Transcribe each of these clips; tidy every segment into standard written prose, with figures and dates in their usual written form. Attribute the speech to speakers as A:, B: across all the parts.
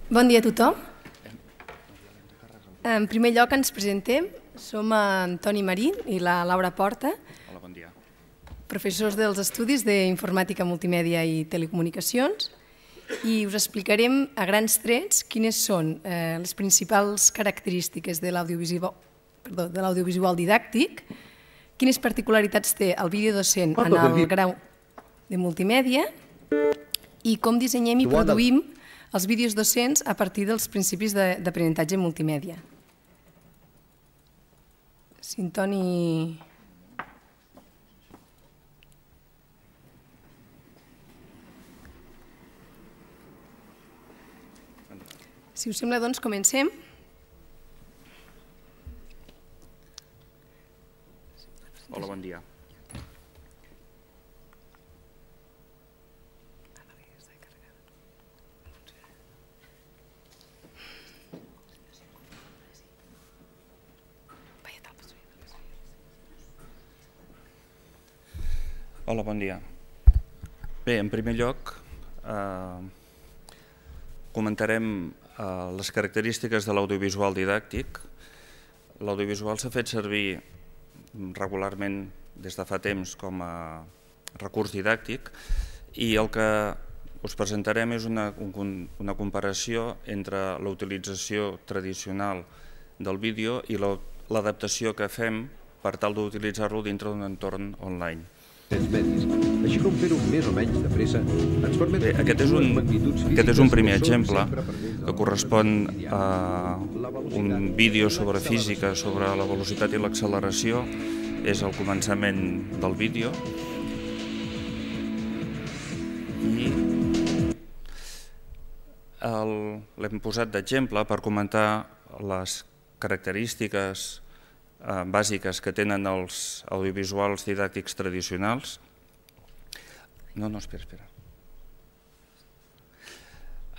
A: Bon dia a tothom. En primer lloc ens presentem. Som en Toni Marín i la Laura Porta.
B: Hola, bon dia.
A: Professors dels estudis d'Informàtica, Multimèdia i Telecomunicacions, i us explicarem a grans trets quines són les principals característiques de l'audiovisual didàctic, quines particularitats té el vídeo docent en el grau de multimèdia i com dissenyem i produïm els vídeos docents a partir dels principis d'aprenentatge multimèdia. Si en Toni... Si us sembla, doncs, comencem.
B: Hola, bon dia. Hola, bon dia. Bé, en primer lloc, comentarem les característiques de l'audiovisual didàctic. L'audiovisual s'ha fet servir regularment des de fa temps com a recurs didàctic i el que us presentarem és una comparació entre la utilització tradicional del vídeo i l'adaptació que fem per tal d'utilitzar-lo dintre d'un entorn online.
C: Així com fer-ho més o menys de pressa, ens permet...
B: Aquest és un primer exemple que correspon a un vídeo sobre física, sobre la velocitat i l'acceleració. És el començament del vídeo. I l'hem posat d'exemple per comentar les característiques bàsiques que tenen els audiovisuals didàctics tradicionals. Espera.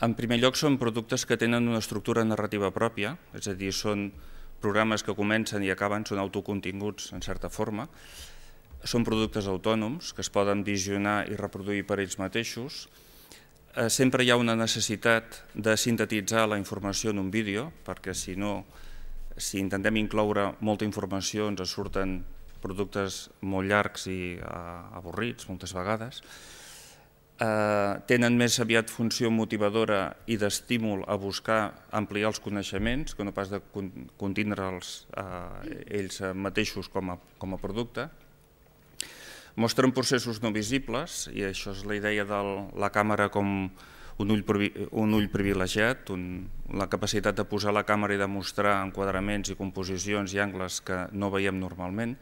B: En primer lloc, són productes que tenen una estructura narrativa pròpia, és a dir, són programes que comencen i acaben, són autocontinguts en certa forma, són productes autònoms que es poden visionar i reproduir per ells mateixos. Sempre hi ha una necessitat de sintetitzar la informació en un vídeo, perquè si no, si intentem incloure molta informació ens surten productes molt llargs i avorrits moltes vegades. Tenen més aviat funció motivadora i d'estímul a buscar ampliar els coneixements que no pas de contindre'ls ells mateixos com a producte. Mostren processos no visibles i això és la idea de la càmera com un ull privilegiat, la capacitat de posar la càmera i de mostrar enquadraments i composicions i angles que no veiem normalment.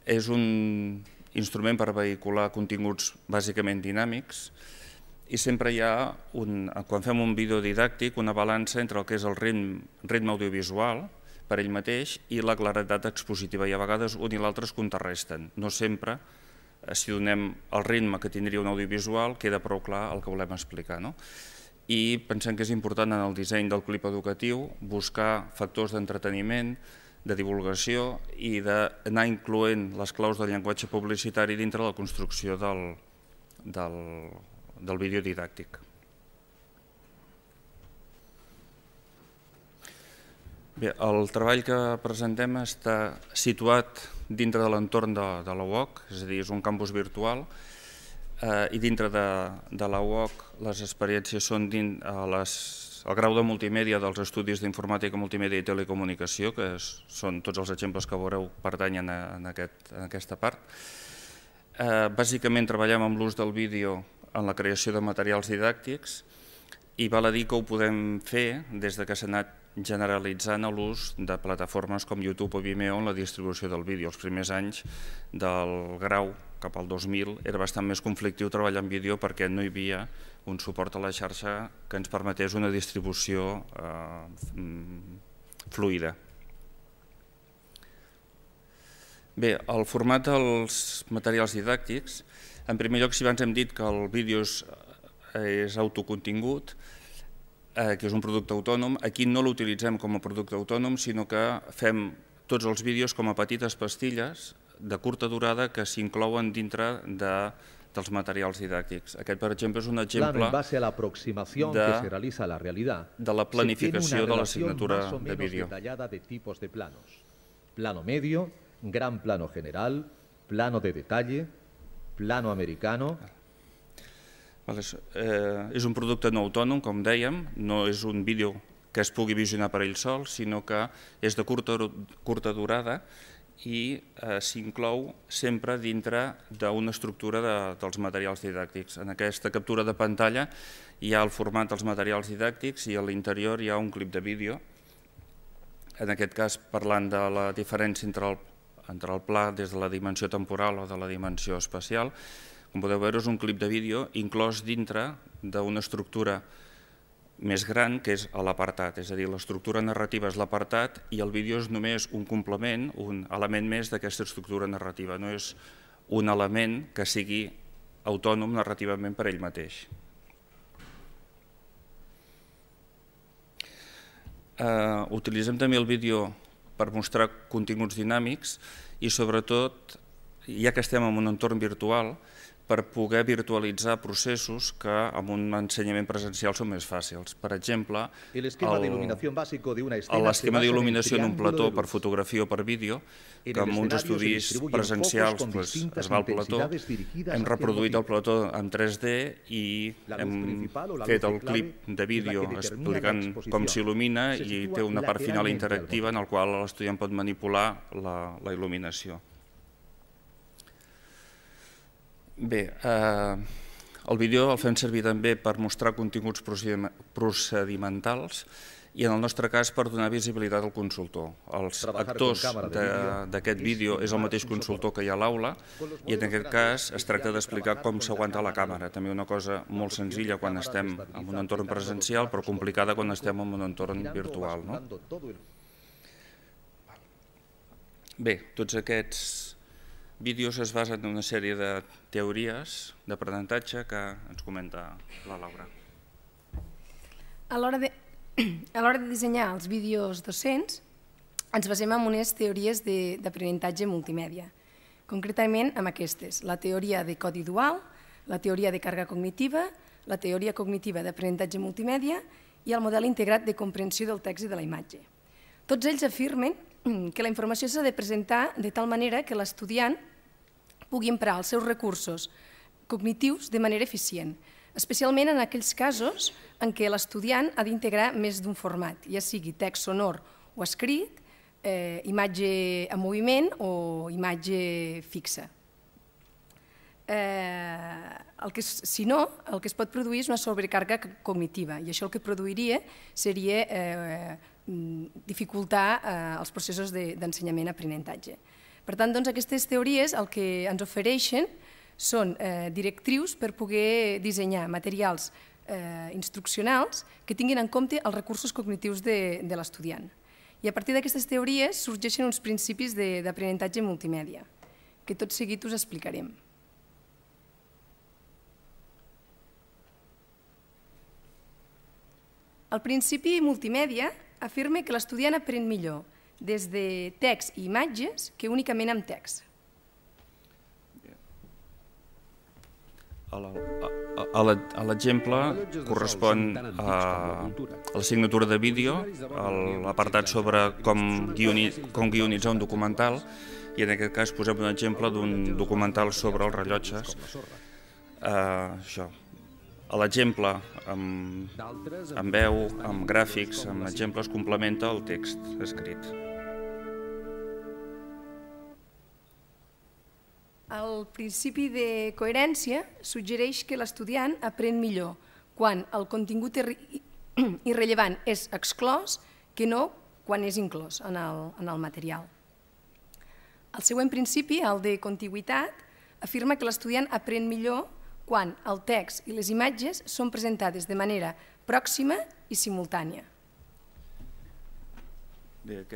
B: És un instrument per vehicular continguts bàsicament dinàmics i sempre hi ha, quan fem un vídeo didàctic, una balança entre el que és el ritme audiovisual per ell mateix i la claredat expositiva i a vegades un i l'altre es contrarresten. No sempre, si donem el ritme que tindria un audiovisual, queda prou clar el que volem explicar. I pensem que és important en el disseny del clip educatiu buscar factors d'entreteniment, de divulgació i d'anar incloent les claus del llenguatge publicitari dintre la construcció del vídeo didàctic. Bé, el treball que presentem està situat dintre de l'entorn de la UOC, és a dir, és un campus virtual, i dintre de la UOC les experiències són el grau de multimèdia dels estudis d'informàtica, multimèdia i telecomunicació, que són tots els exemples que veureu pertanyen en aquesta part. Bàsicament treballem amb l'ús del vídeo en la creació de materials didàctics i val a dir que ho podem fer des que s'ha anat generalitzant l'ús de plataformes com YouTube o Vimeo en la distribució del vídeo. Els primers anys del grau, cap al 2000, era bastant més conflictiu treballar en vídeo perquè no hi havia un suport a la xarxa que ens permetés una distribució fluida. Bé, el format dels materials didàctics, en primer lloc, si abans hem dit que el vídeo és autocontingut, que és un producte autònom, aquí no l'utilitzem com a producte autònom, sinó que fem tots els vídeos com a petites pastilles de curta durada que s'inclouen dintre de dels materials didàctics. Aquest, per exemple, és un
C: Plano
B: exemple
C: en base a la aproximación que se realiza a la realidad.
B: de la planificació de
C: Más
B: l'assignatura
C: o
B: de
C: menos
B: vídeo.
C: detallada de tipos de planos. Plano medio, gran plano general, plano de detalle, plano americano.
B: És un producte no autònom, com dèiem, no és un vídeo que es pugui visionar per ell sol, sinó que és de curta durada i s'inclou sempre dintre d'una estructura dels materials didàctics. En aquesta captura de pantalla hi ha el format dels materials didàctics i a l'interior hi ha un clip de vídeo, en aquest cas parlant de la diferència entre el pla des de la dimensió temporal o de la dimensió espacial. Com podeu veure, és un clip de vídeo inclòs dintre d'una estructura més gran, que és l'apartat, és a dir, l'estructura narrativa és l'apartat i el vídeo és només un complement, un element més d'aquesta estructura narrativa, no és un element que sigui autònom narrativament per ell mateix. Utilitzem també el vídeo per mostrar continguts dinàmics i sobretot, ja que estem en un entorn virtual, per poder virtualitzar processos que amb un ensenyament presencial són més fàcils. Per exemple, l'esquema d'il·luminació en un plató per fotografia o per vídeo, que en uns estudis presencials es va al plató, hem reproduït el plató en 3D i hem fet el clip de vídeo explicant com s'il·lumina i té una part final interactiva en la qual l'estudiant pot manipular la il·luminació. Bé, el vídeo el fem servir també per mostrar continguts procedimentals i en el nostre cas per donar visibilitat al consultor. Els actors d'aquest vídeo és el mateix consultor que hi ha a l'aula i en aquest cas es tracta d'explicar com s'aguanta la càmera, també una cosa molt senzilla quan estem en un entorn presencial però complicada quan estem en un entorn virtual. Bé, tots aquests vídeos es basen en una sèrie de teories d'aprenentatge que ens comenta la Laura.
A: A l'hora de dissenyar els vídeos docents, ens basem en unes teories d'aprenentatge multimèdia. Concretament amb aquestes, la teoria de codi dual, la teoria de càrrega cognitiva, la teoria cognitiva d'aprenentatge multimèdia i el model integrat de comprensió del text i de la imatge. Tots ells afirmen que la informació s'ha de presentar de tal manera que l'estudiant pugui emprar els seus recursos cognitius de manera eficient, especialment en aquells casos en què l'estudiant ha d'integrar més d'un format, ja sigui text sonor o escrit, imatge en moviment o imatge fixa. Si no, el que es pot produir és una sobrecàrrega cognitiva i això el que produiria seria dificultar els processos d'ensenyament-aprenentatge. Per tant, aquestes teories el que ens ofereixen són directrius per poder dissenyar materials instruccionals que tinguin en compte els recursos cognitius de l'estudiant. I a partir d'aquestes teories sorgeixen uns principis d'aprenentatge multimèdia, que tot seguit us explicarem. El principi multimèdia afirma que l'estudiant aprèn millor des de text i imatges que únicament amb text.
B: L'exemple correspon a l'assignatura de vídeo, a l'apartat sobre com guionitzar un documental, i en aquest cas posem un exemple d'un documental sobre els rellotges. L'exemple amb veu, amb gràfics, amb exemples, complementa el text escrit.
A: El principi de coherència suggereix que l'estudiant aprèn millor quan el contingut irrellevant és exclòs que no quan és inclòs en el material. El següent principi, el de contigüitat, afirma que l'estudiant aprèn millor quan el text i les imatges són presentades de manera pròxima i simultània.
B: Bé,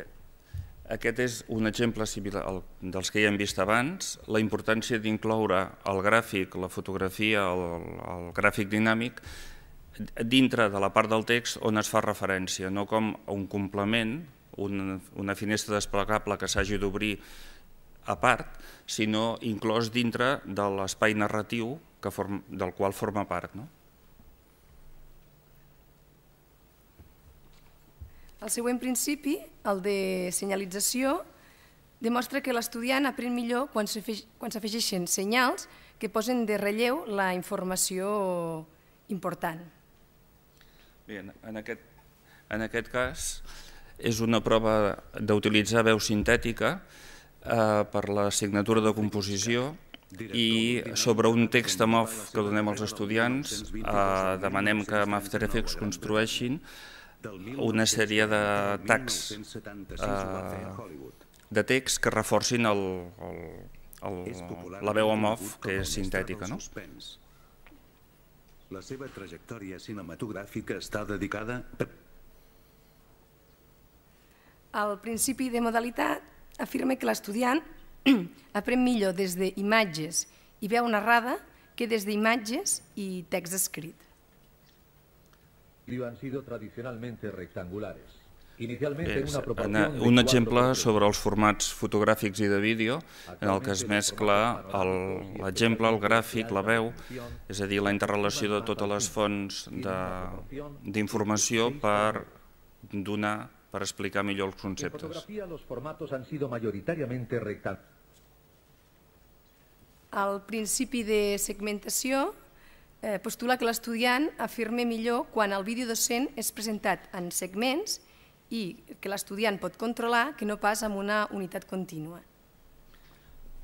B: aquest és un exemple similar dels que ja hem vist abans. La importància d'incloure el gràfic, la fotografia, el gràfic dinàmic dintre de la part del text on es fa referència, no com un complement, una finestra desplegable que s'hagi d'obrir a part, sinó inclòs dintre de l'espai narratiu del qual forma part.
A: El següent principi, el de senyalització, demostra que l'estudiant aprèn millor quan s'afegeixen senyals que posen de relleu la informació important.
B: Bé, en aquest cas és una prova d'utilitzar veu sintètica per l'assignatura de composició i sobre un text en off que donem als estudiants demanem que amb After Effects construeixin una sèrie de tags de text que reforcin la veu en off, que és sintètica.
D: La seva trajectòria cinematogràfica està dedicada...
A: El principi de modalitat afirma que l'estudiant aprèn millor des d'imatges i veu narrada que des d'imatges i text escrit.
C: Han sido tradicionalmente rectangulares. Inicialmente una proporción de
B: un exemple sobre els formats fotogràfics i de vídeo en el que es mescla l'exemple, el gràfic, la veu, és a dir, la interrelació de totes les fonts d'informació per explicar millor els conceptes.
C: En fotografía los formatos han sido mayoritariamente rectangulares.
A: El principi de segmentació postula que l'estudiant afirma millor quan el vídeo docent és presentat en segments i que l'estudiant pot controlar que no pas amb una unitat contínua.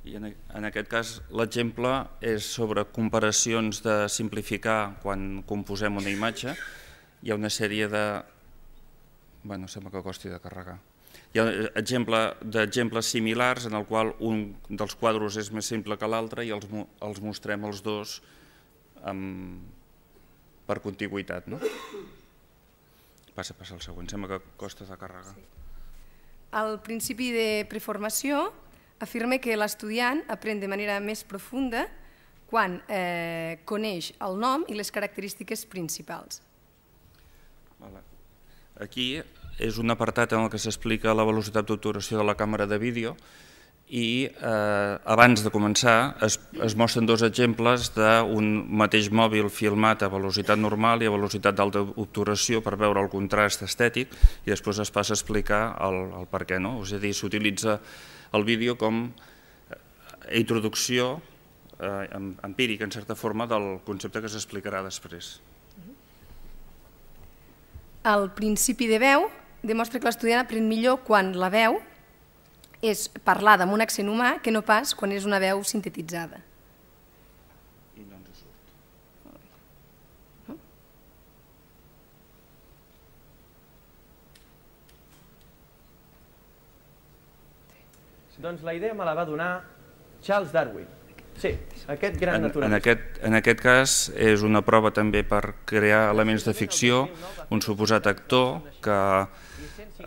B: I en aquest cas l'exemple és sobre comparacions de simplificar quan composem una imatge. Hi ha una sèrie de... Bueno, sembla que costi de carregar. Hi ha d'exemples similars en el qual un dels quadres és més simple que l'altre i els mostrem els dos per contigüitat. Passa al següent, sembla que costa de carregar.
A: El principi de preformació afirma que l'estudiant aprèn de manera més profunda quan coneix el nom i les característiques principals.
B: Aquí és un apartat en què s'explica la velocitat d'obturació de la càmera de vídeo i abans de començar es mostren dos exemples d'un mateix mòbil filmat a velocitat normal i a velocitat d'alta obturació per veure el contrast estètic i després es passa a explicar el per què. És a dir, s'utilitza el vídeo com a introducció empírica, en certa forma, del concepte que s'explicarà després.
A: El principi de veu demostra que l'estudiant aprèn millor quan la veu és parlada amb un accent humà que no pas quan és una veu sintetitzada.
B: I no ens surt.
E: Doncs la idea me la va donar Charles Darwin. Sí, aquest gran naturalista.
B: En aquest cas és una prova també per crear elements de ficció, un suposat actor que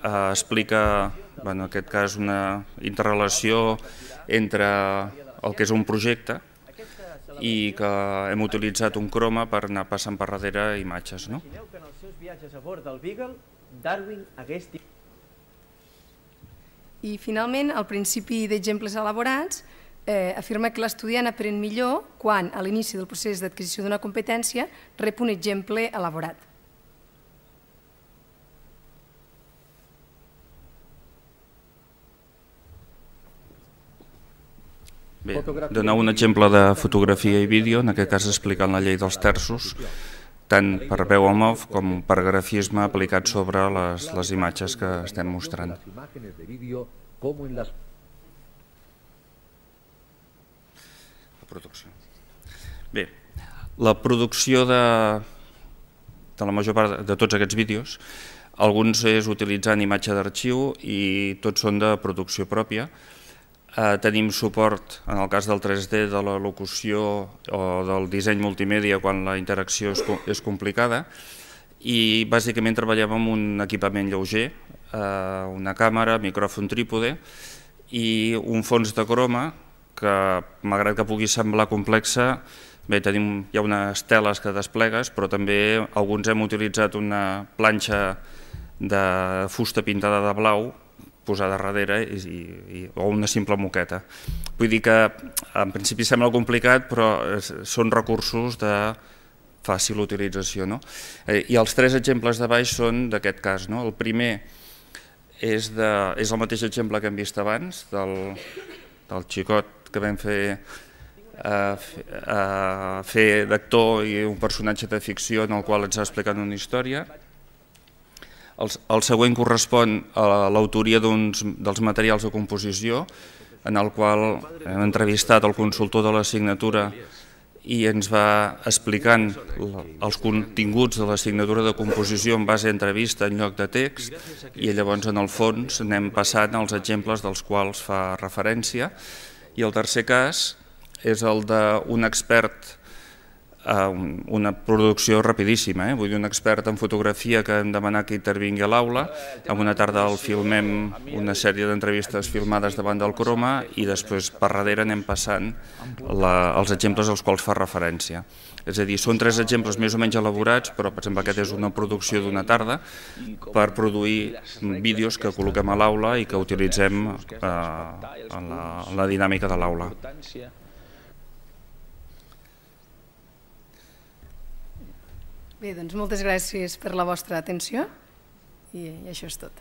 B: explica, en aquest cas, una interrelació entre el que és un projecte i que hem utilitzat un croma per anar passant per darrere imatges.
E: Imagineu que en els seus viatges a bord del Beagle, Darwin hagués...
A: I finalment, el principi d'exemples elaborats afirma que l'estudiant aprèn millor quan, a l'inici del procés d'adquisició d'una competència, rep un exemple elaborat.
B: Bé, donar un exemple de fotografia i vídeo, en aquest cas explicant la llei dels terços, tant per veu en off com per grafisme aplicat sobre les imatges que estem mostrant. Bé, la producció de la major part de tots aquests vídeos, alguns és utilitzant imatge d'arxiu i tots són de producció pròpia. Tenim suport, en el cas del 3D, de la locució o del disseny multimèdia quan la interacció és complicada i bàsicament treballem amb un equipament lleuger, una càmera, micròfon trípode i un fons de croma que, malgrat que pugui semblar complexa, bé, hi ha unes teles que desplegues, però també alguns hem utilitzat una planxa de fusta pintada de blau posar darrere o una simple moqueta. Vull dir que en principi sembla complicat, però són recursos de fàcil utilització. I els 3 exemples de baix són d'aquest cas. El primer és el mateix exemple que hem vist abans, del xicot que vam fer d'actor i un personatge de ficció en el qual ens ha explicat una història. El següent correspon a l'autoria dels materials de composició, en el qual hem entrevistat el consultor de la signatura i ens va explicant els continguts de la signatura de composició en base a entrevista en lloc de text, i llavors en el fons anem passant els exemples dels quals fa referència. I el tercer cas és el d'un expert, una producció rapidíssima, vull dir, un expert en fotografia que hem demanat que intervingui a l'aula. En una tarda el filmem una sèrie d'entrevistes filmades davant del croma i després per darrere anem passant els exemples als quals fa referència. És a dir, són 3 exemples més o menys elaborats, però per exemple aquest és una producció d'una tarda per produir vídeos que col·loquem a l'aula i que utilitzem en la dinàmica de l'aula.
A: Bé, doncs moltes gràcies per la vostra atenció i això és tot.